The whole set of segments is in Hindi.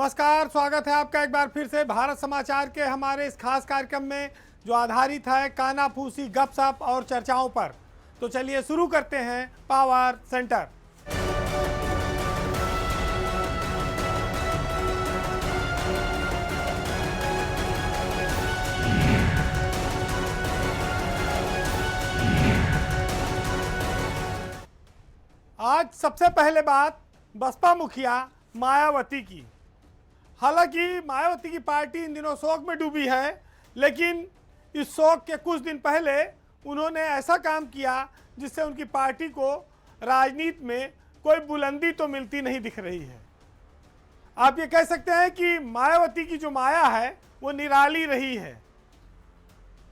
नमस्कार, स्वागत है आपका एक बार फिर से भारत समाचार के हमारे इस खास कार्यक्रम में जो आधारित है कानाफूसी गपशप और चर्चाओं पर। तो चलिए शुरू करते हैं पावर सेंटर। आज सबसे पहले बात बसपा मुखिया मायावती की। हालांकि मायावती की पार्टी इन दिनों शोक में डूबी है, लेकिन इस शोक के कुछ दिन पहले उन्होंने ऐसा काम किया जिससे उनकी पार्टी को राजनीति में कोई बुलंदी तो मिलती नहीं दिख रही है। आप ये कह सकते हैं कि मायावती की जो माया है वो निराली रही है।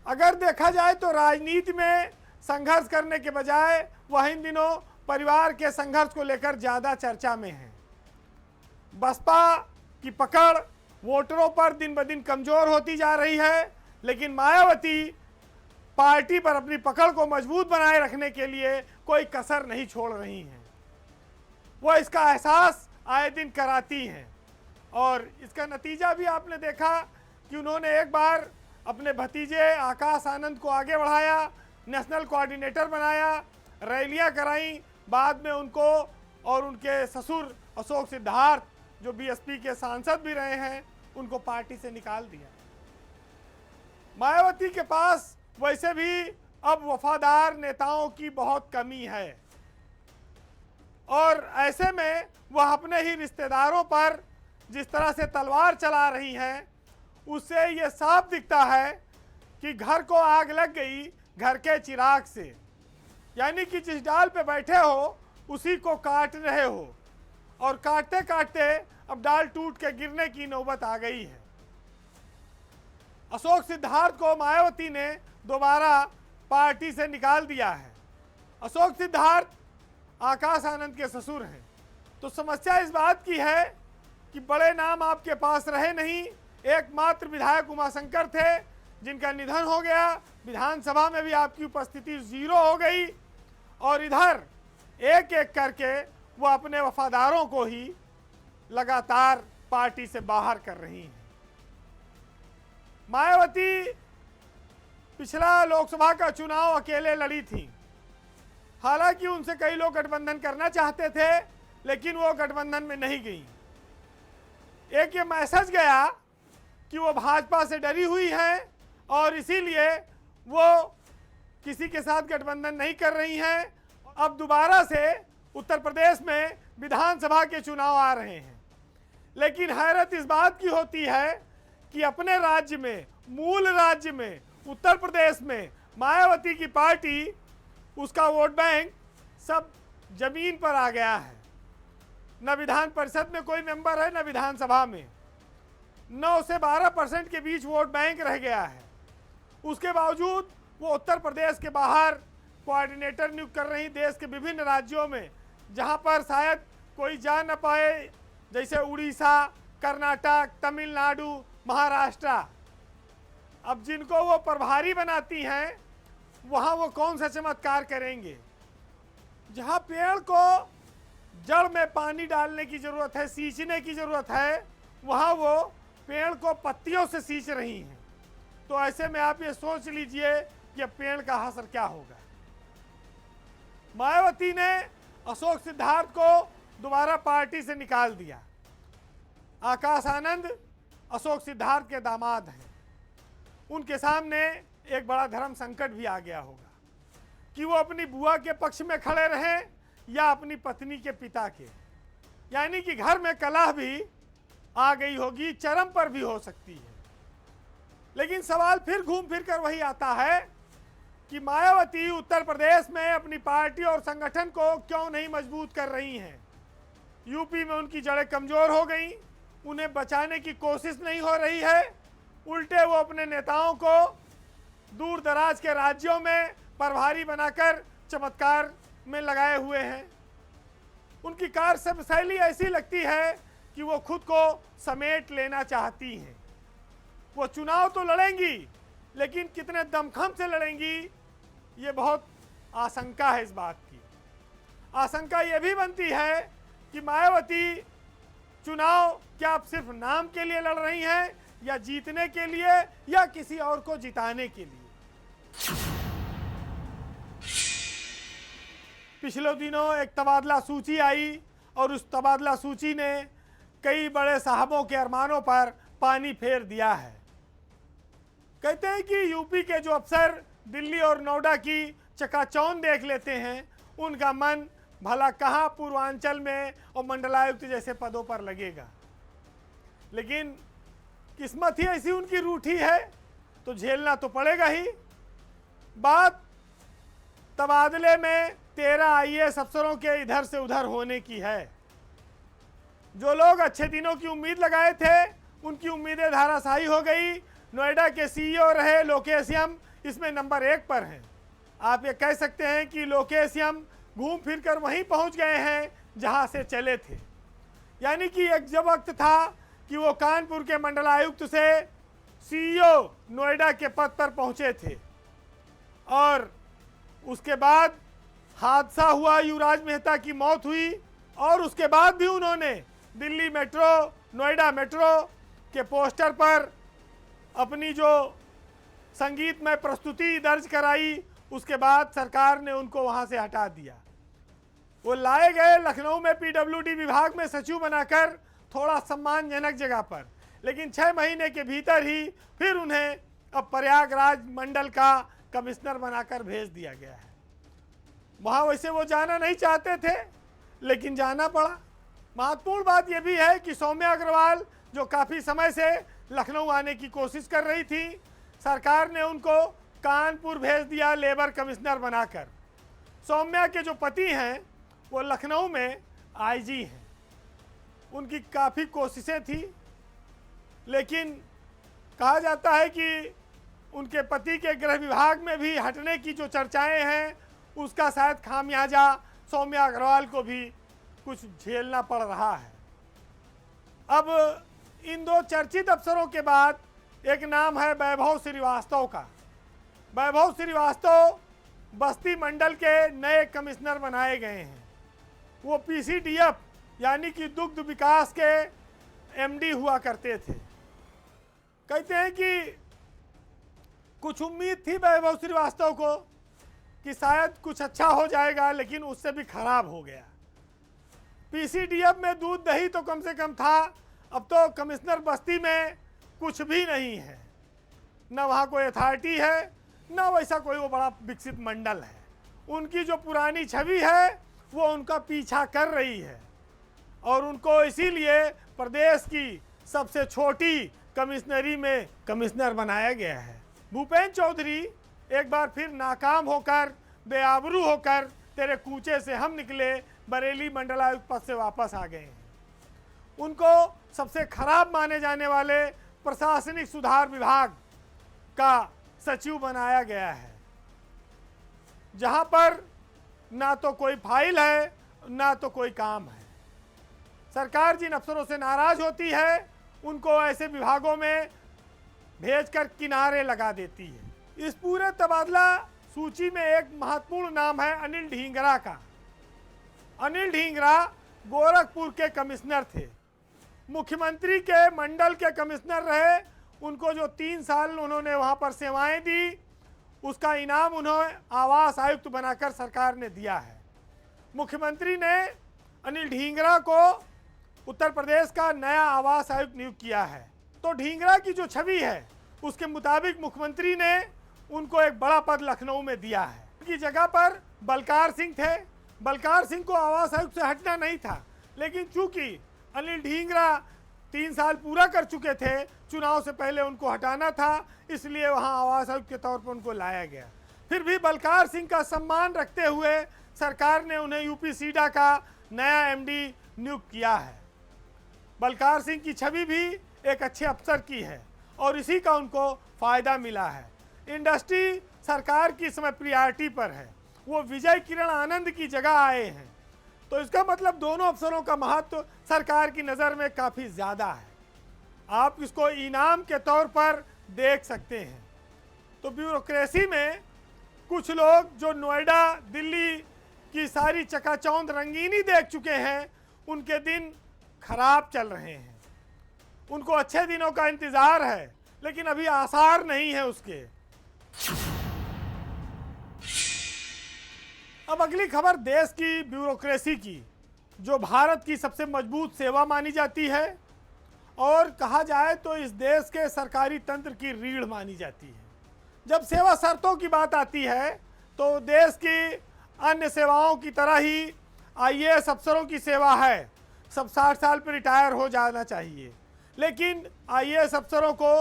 अगर देखा जाए तो राजनीति में संघर्ष करने के बजाय वह इन दिनों परिवार के संघर्ष को लेकर ज़्यादा चर्चा में है। बसपा की पकड़ वोटरों पर दिन ब दिन कमज़ोर होती जा रही है, लेकिन मायावती पार्टी पर अपनी पकड़ को मजबूत बनाए रखने के लिए कोई कसर नहीं छोड़ रही हैं। वो इसका एहसास आए दिन कराती हैं और इसका नतीजा भी आपने देखा कि उन्होंने एक बार अपने भतीजे आकाश आनंद को आगे बढ़ाया, नेशनल कोऑर्डिनेटर बनाया, रैलियां कराई, बाद में उनको और उनके ससुर अशोक सिद्धार्थ जो बीएसपी के सांसद भी रहे हैं उनको पार्टी से निकाल दिया। मायावती के पास वैसे भी अब वफादार नेताओं की बहुत कमी है और ऐसे में वह अपने ही रिश्तेदारों पर जिस तरह से तलवार चला रही हैं उससे ये साफ दिखता है कि घर को आग लग गई घर के चिराग से, यानी कि जिस डाल पे बैठे हो उसी को काट रहे हो और काटते काटते अब डाल टूट के गिरने की नौबत आ गई है। अशोक सिद्धार्थ को मायावती ने दोबारा पार्टी से निकाल दिया है। अशोक सिद्धार्थ आकाश आनंद के ससुर हैं, तो समस्या इस बात की है कि बड़े नाम आपके पास रहे नहीं। एकमात्र विधायक उमाशंकर थे जिनका निधन हो गया, विधानसभा में भी आपकी उपस्थिति जीरो हो गई और इधर एक एक करके वो अपने वफादारों को ही लगातार पार्टी से बाहर कर रही हैं। मायावती पिछला लोकसभा का चुनाव अकेले लड़ी थी। हालांकि उनसे कई लोग गठबंधन करना चाहते थे, लेकिन वो गठबंधन में नहीं गई। एक ये मैसेज गया कि वो भाजपा से डरी हुई हैं और इसीलिए वो किसी के साथ गठबंधन नहीं कर रही हैं। अब दोबारा से उत्तर प्रदेश में विधानसभा के चुनाव आ रहे हैं, लेकिन हैरत इस बात की होती है कि अपने राज्य में, मूल राज्य में, उत्तर प्रदेश में मायावती की पार्टी, उसका वोट बैंक सब जमीन पर आ गया है। न विधान परिषद में कोई मेंबर है, न विधानसभा में। 9 से 12% के बीच वोट बैंक रह गया है। उसके बावजूद वो उत्तर प्रदेश के बाहर कोऑर्डिनेटर नियुक्त कर रही, देश के विभिन्न राज्यों में जहां पर शायद कोई जा न पाए, जैसे उड़ीसा, कर्नाटक, तमिलनाडु, महाराष्ट्र। अब जिनको वो प्रभारी बनाती हैं वहां वो कौन सा चमत्कार करेंगे। जहां पेड़ को जड़ में पानी डालने की जरूरत है, सींचने की जरूरत है, वहां वो पेड़ को पत्तियों से सींच रही हैं। तो ऐसे में आप ये सोच लीजिए कि पेड़ का असर क्या होगा। मायावती ने अशोक सिद्धार्थ को दोबारा पार्टी से निकाल दिया। आकाश आनंद अशोक सिद्धार्थ के दामाद हैं। उनके सामने एक बड़ा धर्म संकट भी आ गया होगा कि वो अपनी बुआ के पक्ष में खड़े रहें या अपनी पत्नी के पिता के, यानी कि घर में कलह भी आ गई होगी, चरम पर भी हो सकती है। लेकिन सवाल फिर घूम फिर कर वही आता है कि मायावती उत्तर प्रदेश में अपनी पार्टी और संगठन को क्यों नहीं मजबूत कर रही हैं। यूपी में उनकी जड़ें कमज़ोर हो गई, उन्हें बचाने की कोशिश नहीं हो रही है। उल्टे वो अपने नेताओं को दूर दराज के राज्यों में प्रभारी बनाकर चमत्कार में लगाए हुए हैं। उनकी कार्यशैली ऐसी लगती है कि वो खुद को समेट लेना चाहती हैं। वो चुनाव तो लड़ेंगी, लेकिन कितने दमखम से लड़ेंगी ये बहुत आशंका है। इस बात की आशंका ये भी बनती है कि मायावती चुनाव क्या आप सिर्फ नाम के लिए लड़ रही हैं या जीतने के लिए या किसी और को जिताने के लिए? पिछले दिनों एक तबादला सूची आई और उस तबादला सूची ने कई बड़े साहबों के अरमानों पर पानी फेर दिया है। कहते हैं कि यूपी के जो अफसर दिल्ली और नोएडा की चकाचौंध देख लेते हैं, उनका मन भला कहाँ पूर्वांचल में और मंडलायुक्त जैसे पदों पर लगेगा। लेकिन किस्मत ही ऐसी उनकी रूठी है तो झेलना तो पड़ेगा ही। बात तबादले में 13 आईएएस अफसरों के इधर से उधर होने की है। जो लोग अच्छे दिनों की उम्मीद लगाए थे, उनकी उम्मीदें धाराशायी हो गई। नोएडा के सीईओ रहे लोकेश यम इसमें नंबर 1 पर हैं। आप ये कह सकते हैं कि लोकेश यम घूम फिर कर वहीं पहुंच गए हैं जहां से चले थे। यानी कि एक जब वक्त था कि वो कानपुर के मंडलायुक्त से सीईओ नोएडा के पद पर पहुंचे थे और उसके बाद हादसा हुआ, युवराज मेहता की मौत हुई और उसके बाद भी उन्होंने दिल्ली मेट्रो, नोएडा मेट्रो के पोस्टर पर अपनी जो संगीतमय प्रस्तुति दर्ज कराई। उसके बाद सरकार ने उनको वहां से हटा दिया। वो लाए गए लखनऊ में पीडब्ल्यूडी विभाग में सचिव बनाकर थोड़ा सम्मानजनक जगह पर, लेकिन 6 महीने के भीतर ही फिर उन्हें अब प्रयागराज मंडल का कमिश्नर बनाकर भेज दिया गया है। वहाँ वैसे वो जाना नहीं चाहते थे लेकिन जाना पड़ा। महत्वपूर्ण बात यह भी है कि सौम्या अग्रवाल जो काफ़ी समय से लखनऊ आने की कोशिश कर रही थी, सरकार ने उनको कानपुर भेज दिया लेबर कमिश्नर बनाकर। सौम्या के जो पति हैं वो लखनऊ में आईजी हैं। उनकी काफ़ी कोशिशें थी लेकिन कहा जाता है कि उनके पति के गृह विभाग में भी हटने की जो चर्चाएं हैं, उसका शायद खामियाजा सौम्या अग्रवाल को भी कुछ झेलना पड़ रहा है। अब इन 2 चर्चित अफसरों के बाद एक नाम है वैभव श्रीवास्तव का। वैभव श्रीवास्तव बस्ती मंडल के नए कमिश्नर बनाए गए हैं। वो पीसीडीएफ यानी कि दुग्ध विकास के एमडी हुआ करते थे। कहते हैं कि कुछ उम्मीद थी वैभव श्रीवास्तव को कि शायद कुछ अच्छा हो जाएगा, लेकिन उससे भी खराब हो गया। पीसीडीएफ में दूध दही तो कम से कम था, अब तो कमिश्नर बस्ती में कुछ भी नहीं है। न वहाँ कोई अथॉरिटी है, न वैसा कोई वो बड़ा विकसित मंडल है। उनकी जो पुरानी छवि है वो उनका पीछा कर रही है और उनको इसीलिए प्रदेश की सबसे छोटी कमिश्नरी में कमिश्नर बनाया गया है। भूपेंद्र चौधरी एक बार फिर नाकाम होकर, बेआबरू होकर तेरे कूचे से हम निकले बरेली मंडलायुक्त पद से वापस आ गए हैं। उनको सबसे खराब माने जाने वाले प्रशासनिक सुधार विभाग का सचिव बनाया गया है, जहां पर ना तो कोई फाइल है ना तो कोई काम है। सरकार जिन अफसरों से नाराज होती है उनको ऐसे विभागों में भेजकर किनारे लगा देती है। इस पूरे तबादला सूची में एक महत्वपूर्ण नाम है अनिल ढींगरा का। अनिल ढींगरा गोरखपुर के कमिश्नर थे, मुख्यमंत्री के मंडल के कमिश्नर रहे। उनको जो 3 साल उन्होंने वहाँ पर सेवाएं दी, उसका इनाम उन्हें आवास आयुक्त बनाकर सरकार ने दिया है। मुख्यमंत्री ने अनिल ढींगरा को उत्तर प्रदेश का नया आवास आयुक्त नियुक्त किया है। तो ढींगरा की जो छवि है उसके मुताबिक मुख्यमंत्री ने उनको एक बड़ा पद लखनऊ में दिया है। उनकी जगह पर बलकार सिंह थे। बलकार सिंह को आवास आयुक्त से हटना नहीं था, लेकिन चूंकि अनिल ढींगरा 3 साल पूरा कर चुके थे, चुनाव से पहले उनको हटाना था, इसलिए वहां आवास आयुक्त के तौर पर उनको लाया गया। फिर भी बलकार सिंह का सम्मान रखते हुए सरकार ने उन्हें यूपी सीडा का नया एमडी नियुक्त किया है। बलकार सिंह की छवि भी एक अच्छे अफसर की है और इसी का उनको फायदा मिला है। इंडस्ट्री सरकार की समय प्रियॉरिटी पर है। वो विजय किरण आनंद की जगह आए हैं, तो इसका मतलब दोनों अफसरों का महत्व सरकार की नज़र में काफ़ी ज़्यादा है। आप इसको इनाम के तौर पर देख सकते हैं। तो ब्यूरोक्रेसी में कुछ लोग जो नोएडा दिल्ली की सारी चकाचौंध रंगीनी देख चुके हैं, उनके दिन खराब चल रहे हैं। उनको अच्छे दिनों का इंतजार है, लेकिन अभी आसार नहीं है उसके। अब अगली खबर देश की ब्यूरोक्रेसी की, जो भारत की सबसे मजबूत सेवा मानी जाती है और कहा जाए तो इस देश के सरकारी तंत्र की रीढ़ मानी जाती है। जब सेवा शर्तों की बात आती है तो देश की अन्य सेवाओं की तरह ही आईएएस अफसरों की सेवा है, सब 60 साल पर रिटायर हो जाना चाहिए, लेकिन आईएएस अफसरों को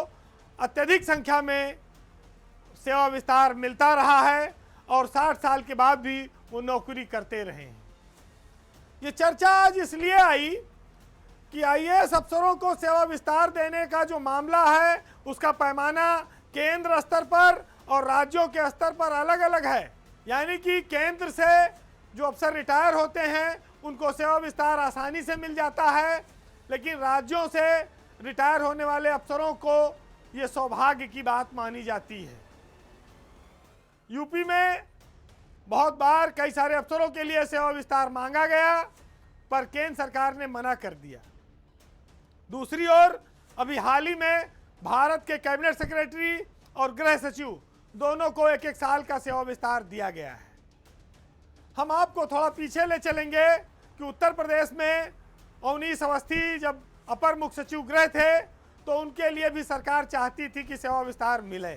अत्यधिक संख्या में सेवा विस्तार मिलता रहा है और 60 साल के बाद भी वो नौकरी करते रहे हैं। ये चर्चा आज इसलिए आई कि आईएएस अफसरों को सेवा विस्तार देने का जो मामला है उसका पैमाना केंद्र स्तर पर और राज्यों के स्तर पर अलग अलग है। यानी कि केंद्र से जो अफसर रिटायर होते हैं उनको सेवा विस्तार आसानी से मिल जाता है, लेकिन राज्यों से रिटायर होने वाले अफसरों को ये सौभाग्य की बात मानी जाती है। यूपी में बहुत बार कई सारे अफसरों के लिए सेवा विस्तार मांगा गया, पर केंद्र सरकार ने मना कर दिया। दूसरी ओर अभी हाल ही में भारत के कैबिनेट सेक्रेटरी और गृह सचिव दोनों को 1-1 साल का सेवा विस्तार दिया गया है। हम आपको थोड़ा पीछे ले चलेंगे कि उत्तर प्रदेश में अवनीश अवस्थी जब अपर मुख्य सचिव गृह थे तो उनके लिए भी सरकार चाहती थी कि सेवा विस्तार मिले,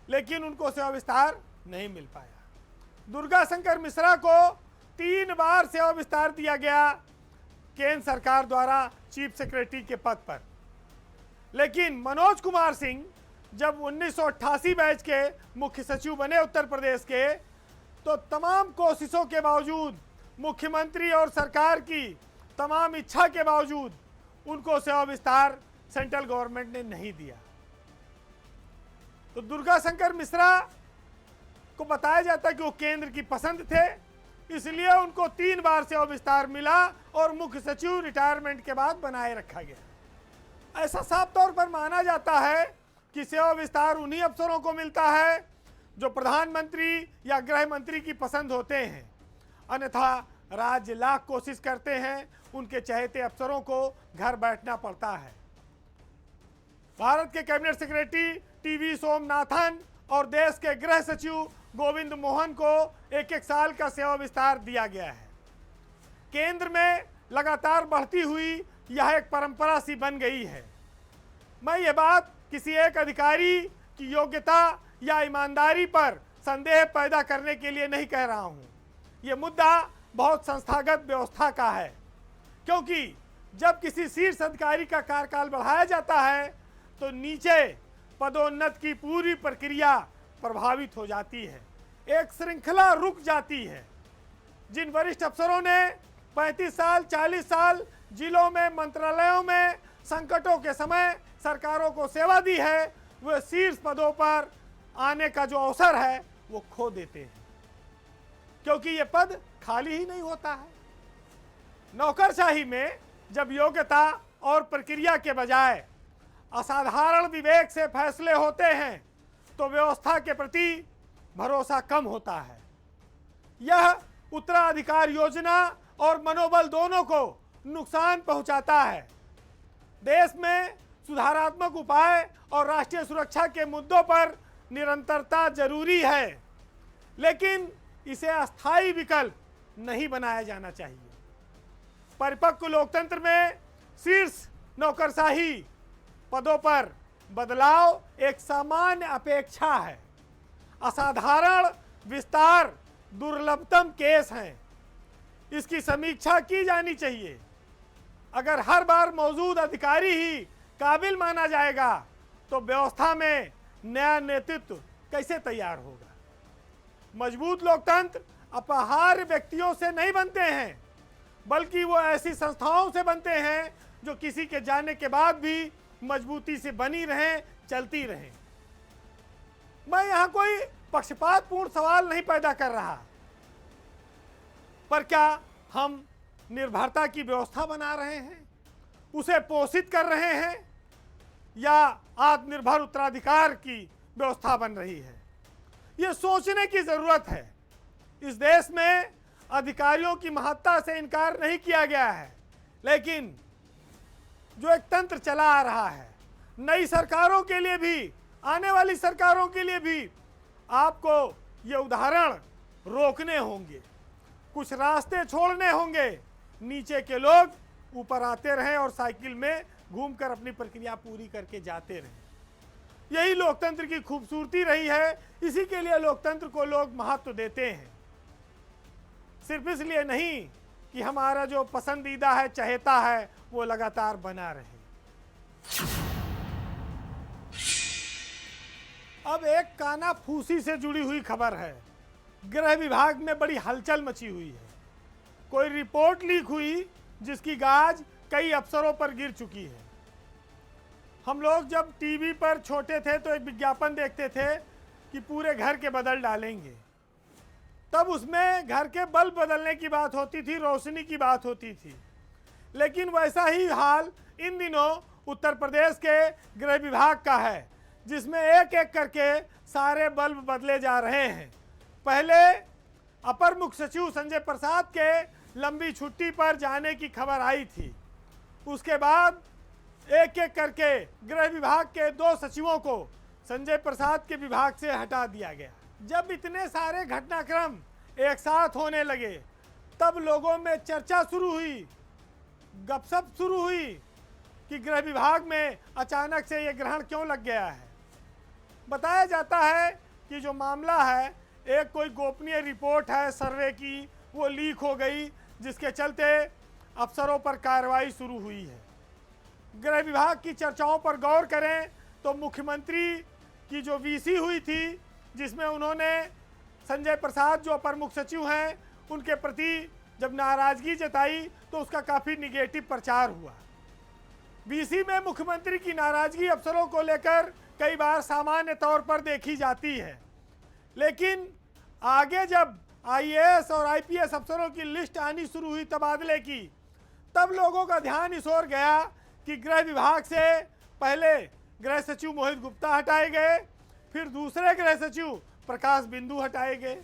लेकिन उनको सेवा विस्तार नहीं मिल पाया। दुर्गा शंकर मिश्रा को 3 बार सेवा विस्तार दिया गया केंद्र सरकार द्वारा चीफ सेक्रेटरी के पद पर, लेकिन मनोज कुमार सिंह जब 1988 बैच के मुख्य सचिव बने उत्तर प्रदेश के, तो तमाम कोशिशों के बावजूद, मुख्यमंत्री और सरकार की तमाम इच्छा के बावजूद उनको सेवा विस्तार सेंट्रल गवर्नमेंट ने नहीं दिया। तो दुर्गा शंकर मिश्रा को बताया जाता है कि वो केंद्र की पसंद थे, इसलिए उनको 3 बार सेवा विस्तार मिला और मुख्य सचिव रिटायरमेंट के बाद बनाए रखा गया। ऐसा साफ तौर पर माना जाता है कि सेवा विस्तार उन्हीं अफसरों को मिलता है जो प्रधानमंत्री या गृह मंत्री की पसंद होते हैं, अन्यथा राज्य लाख कोशिश करते हैं, उनके चहेते अफसरों को घर बैठना पड़ता है। भारत के कैबिनेट सेक्रेटरी टीवी सोमनाथन और देश के गृह सचिव गोविंद मोहन को 1-1 साल का सेवा विस्तार दिया गया है। केंद्र में लगातार बढ़ती हुई यह एक परंपरा सी बन गई है। मैं ये बात किसी एक अधिकारी की योग्यता या ईमानदारी पर संदेह पैदा करने के लिए नहीं कह रहा हूँ। ये मुद्दा बहुत संस्थागत व्यवस्था का है, क्योंकि जब किसी शीर्ष अधिकारी का कार्यकाल बढ़ाया जाता है तो नीचे पदोन्नत की पूरी प्रक्रिया प्रभावित हो जाती है, एक श्रृंखला रुक जाती है। जिन वरिष्ठ अफसरों ने 35 साल 40 साल जिलों में मंत्रालयों में संकटों के समय सरकारों को सेवा दी है, वे शीर्ष पदों पर आने का जो अवसर है वो खो देते हैं, क्योंकि ये पद खाली ही नहीं होता है। नौकरशाही में जब योग्यता और प्रक्रिया के बजाय असाधारण विवेक से फैसले होते हैं तो व्यवस्था के प्रति भरोसा कम होता है। यह उत्तराधिकार योजना और मनोबल दोनों को नुकसान पहुंचाता है। देश में सुधारात्मक उपाय और राष्ट्रीय सुरक्षा के मुद्दों पर निरंतरता जरूरी है, लेकिन इसे अस्थायी विकल्प नहीं बनाया जाना चाहिए। परिपक्व लोकतंत्र में शीर्ष नौकरशाही पदों पर बदलाव एक सामान्य अपेक्षा है। असाधारण विस्तार दुर्लभतम केस हैं, इसकी समीक्षा की जानी चाहिए। अगर हर बार मौजूद अधिकारी ही काबिल माना जाएगा तो व्यवस्था में नया नेतृत्व कैसे तैयार होगा। मजबूत लोकतंत्र अपहार्य व्यक्तियों से नहीं बनते हैं, बल्कि वो ऐसी संस्थाओं से बनते हैं जो किसी के जाने के बाद भी मजबूती से बनी रहें, चलती रहें। मैं यहाँ कोई पक्षपातपूर्ण सवाल नहीं पैदा कर रहा, पर क्या हम निर्भरता की व्यवस्था बना रहे हैं, उसे पोषित कर रहे हैं, या आत्मनिर्भर उत्तराधिकार की व्यवस्था बन रही है? ये सोचने की जरूरत है। इस देश में अधिकारियों की महत्ता से इनकार नहीं किया गया है, लेकिन जो एक तंत्र चला आ रहा है, नई सरकारों के लिए भी, आने वाली सरकारों के लिए भी आपको ये उदाहरण रोकने होंगे, कुछ रास्ते छोड़ने होंगे। नीचे के लोग ऊपर आते रहें और साइकिल में घूमकर अपनी प्रक्रिया पूरी करके जाते रहें। यही लोकतंत्र की खूबसूरती रही है, इसी के लिए लोकतंत्र को लोग महत्व देते हैं। सिर्फ इसलिए नहीं कि हमारा जो पसंदीदा है, चहेता है, वो लगातार बना रहे। अब एक कानाफूसी से जुड़ी हुई खबर है। गृह विभाग में बड़ी हलचल मची हुई है। कोई रिपोर्ट लीक हुई जिसकी गाज कई अफसरों पर गिर चुकी है। हम लोग जब टीवी पर छोटे थे तो एक विज्ञापन देखते थे कि पूरे घर के बदल डालेंगे। तब उसमें घर के बल्ब बदलने की बात होती थी, रोशनी की बात होती थी। लेकिन वैसा ही हाल इन दिनों उत्तर प्रदेश के गृह विभाग का है, जिसमें एक एक करके सारे बल्ब बदले जा रहे हैं। पहले अपर मुख्य सचिव संजय प्रसाद के लंबी छुट्टी पर जाने की खबर आई थी। उसके बाद एक एक करके गृह विभाग के 2 सचिवों को संजय प्रसाद के विभाग से हटा दिया गया। जब इतने सारे घटनाक्रम एक साथ होने लगे, तब लोगों में चर्चा शुरू हुई, गपशप शुरू हुई कि गृह विभाग में अचानक से ये ग्रहण क्यों लग गया है। बताया जाता है कि जो मामला है, एक कोई गोपनीय रिपोर्ट है सर्वे की, वो लीक हो गई, जिसके चलते अफसरों पर कार्रवाई शुरू हुई है। गृह विभाग की चर्चाओं पर गौर करें तो मुख्यमंत्री की जो वीसी हुई थी, जिसमें उन्होंने संजय प्रसाद जो अपर मुख्य सचिव हैं उनके प्रति जब नाराजगी जताई तो उसका काफ़ी निगेटिव प्रचार हुआ। वीसी में मुख्यमंत्री की नाराजगी अफसरों को लेकर कई बार सामान्य तौर पर देखी जाती है, लेकिन आगे जब आईएएस और आईपीएस अफसरों की लिस्ट आनी शुरू हुई तबादले की, तब लोगों का ध्यान इस ओर गया कि गृह विभाग से पहले गृह सचिव मोहित गुप्ता हटाए गए, फिर दूसरे गृह सचिव प्रकाश बिंदु हटाए गए।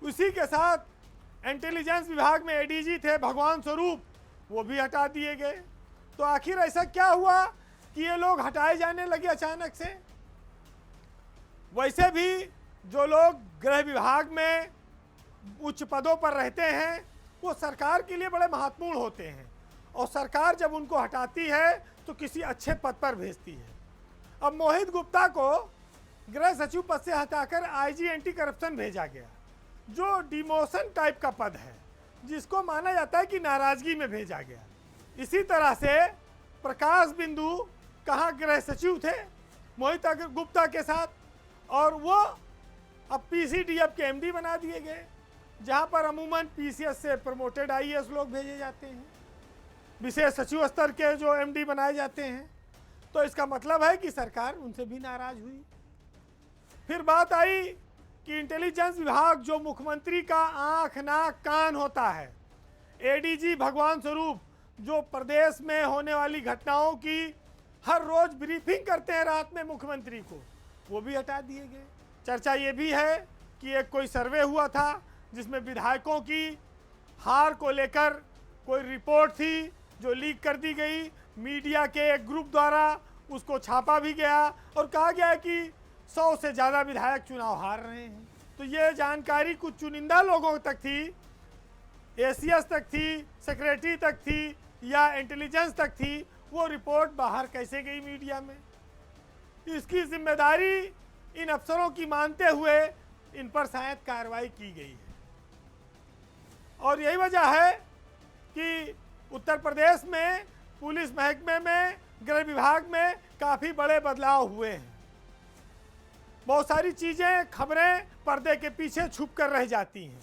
उसी के साथ इंटेलिजेंस विभाग में एडीजी थे भगवान स्वरूप, वो भी हटा दिए गए। तो आखिर ऐसा क्या हुआ कि ये लोग हटाए जाने लगे अचानक से? वैसे भी जो लोग गृह विभाग में उच्च पदों पर रहते हैं वो सरकार के लिए बड़े महत्वपूर्ण होते हैं, और सरकार जब उनको हटाती है तो किसी अच्छे पद पर भेजती है। अब मोहित गुप्ता को गृह सचिव पद से हटाकर आईजी एंटी करप्शन भेजा गया, जो डिमोशन टाइप का पद है, जिसको माना जाता है कि नाराजगी में भेजा गया। इसी तरह से प्रकाश बिंदु कहाँ गृह सचिव थे मोहित गुप्ता के साथ, और वो अब पीसीडीएफ के एमडी बना दिए गए, जहाँ पर अमूमन पीसीएस से प्रमोटेड आईएएस लोग भेजे जाते हैं, विशेष सचिव स्तर के जो एमडी बनाए जाते हैं। तो इसका मतलब है कि सरकार उनसे भी नाराज हुई। फिर बात आई कि इंटेलिजेंस विभाग जो मुख्यमंत्री का आंख नाक कान होता है, एडीजी भगवान स्वरूप जो प्रदेश में होने वाली घटनाओं की हर रोज ब्रीफिंग करते हैं रात में मुख्यमंत्री को, वो भी हटा दिए गए। चर्चा ये भी है कि एक कोई सर्वे हुआ था जिसमें विधायकों की हार को लेकर कोई रिपोर्ट थी जो लीक कर दी गई। मीडिया के एक ग्रुप द्वारा उसको छापा भी गया और कहा गया कि 100 से ज़्यादा विधायक चुनाव हार रहे हैं। तो ये जानकारी कुछ चुनिंदा लोगों तक थी, एसीएस तक थी, सेक्रेटरी तक थी या इंटेलिजेंस तक थी। वो रिपोर्ट बाहर कैसे गई मीडिया में, इसकी जिम्मेदारी इन अफसरों की मानते हुए इन पर शायद कार्रवाई की गई है। और यही वजह है कि उत्तर प्रदेश में पुलिस महकमे में, गृह विभाग में काफ़ी बड़े बदलाव हुए हैं। बहुत सारी चीज़ें, खबरें पर्दे के पीछे छुप कर रह जाती हैं,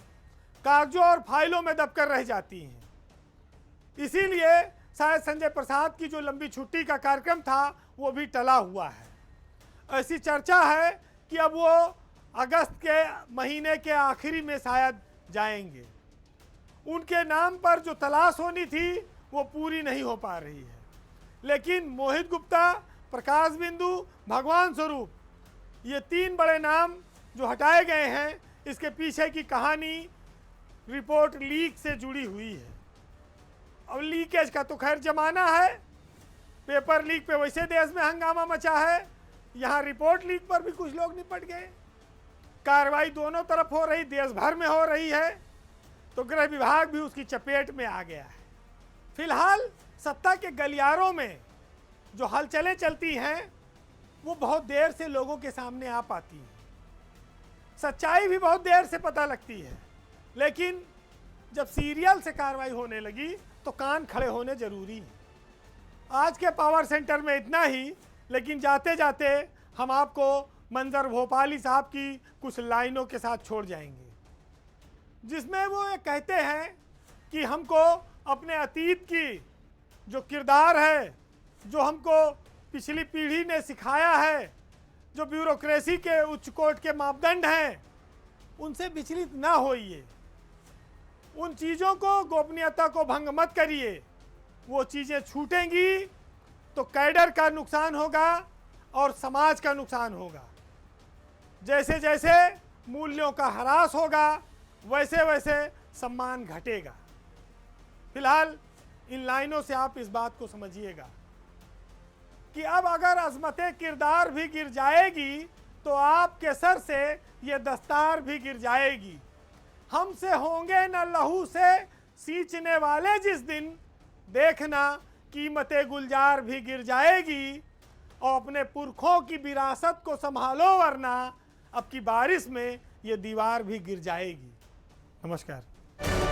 कागजों और फाइलों में दबकर रह जाती हैं। इसीलिए शायद संजय प्रसाद की जो लंबी छुट्टी का कार्यक्रम था वो भी टला हुआ है। ऐसी चर्चा है कि अब वो अगस्त के महीने के आखिरी में शायद जाएंगे। उनके नाम पर जो तलाश होनी थी वो पूरी नहीं हो पा रही है। लेकिन मोहित गुप्ता, प्रकाश बिंदु, भगवान स्वरूप, ये 3 बड़े नाम जो हटाए गए हैं, इसके पीछे की कहानी रिपोर्ट लीक से जुड़ी हुई है। अब लीकेज का तो खैर जमाना है, पेपर लीक पे वैसे देश में हंगामा मचा है, यहाँ रिपोर्ट लीक पर भी कुछ लोग निपट गए। कार्रवाई दोनों तरफ हो रही, देश भर में हो रही है, तो गृह विभाग भी उसकी चपेट में आ गया है। फिलहाल सत्ता के गलियारों में जो हलचलें चलती हैं वो बहुत देर से लोगों के सामने आ पाती हैं, सच्चाई भी बहुत देर से पता लगती है, लेकिन जब सीरियल से कार्रवाई होने लगी तो कान खड़े होने जरूरी है। आज के पावर सेंटर में इतना ही, लेकिन जाते जाते हम आपको मंजर भोपाली साहब की कुछ लाइनों के साथ छोड़ जाएंगे, जिसमें वो ये कहते हैं कि हमको अपने अतीत की जो किरदार है, जो हमको पिछली पीढ़ी ने सिखाया है, जो ब्यूरोक्रेसी के उच्च कोर्ट के मापदंड हैं, उनसे विचलित ना होइए, उन चीज़ों को, गोपनीयता को भंग मत करिए। वो चीज़ें छूटेंगी तो कैडर का नुकसान होगा और समाज का नुकसान होगा। जैसे जैसे मूल्यों का ह्रास होगा वैसे वैसे सम्मान घटेगा। फिलहाल इन लाइनों से आप इस बात को समझिएगा कि अब अगर अजमते किरदार भी गिर जाएगी तो आपके सर से ये दस्तार भी गिर जाएगी। हमसे होंगे न लहू से सींचने वाले जिस दिन, देखना कीमते गुलजार भी गिर जाएगी। और अपने पुरखों की विरासत को संभालो, वरना अब की बारिश में ये दीवार भी गिर जाएगी। नमस्कार।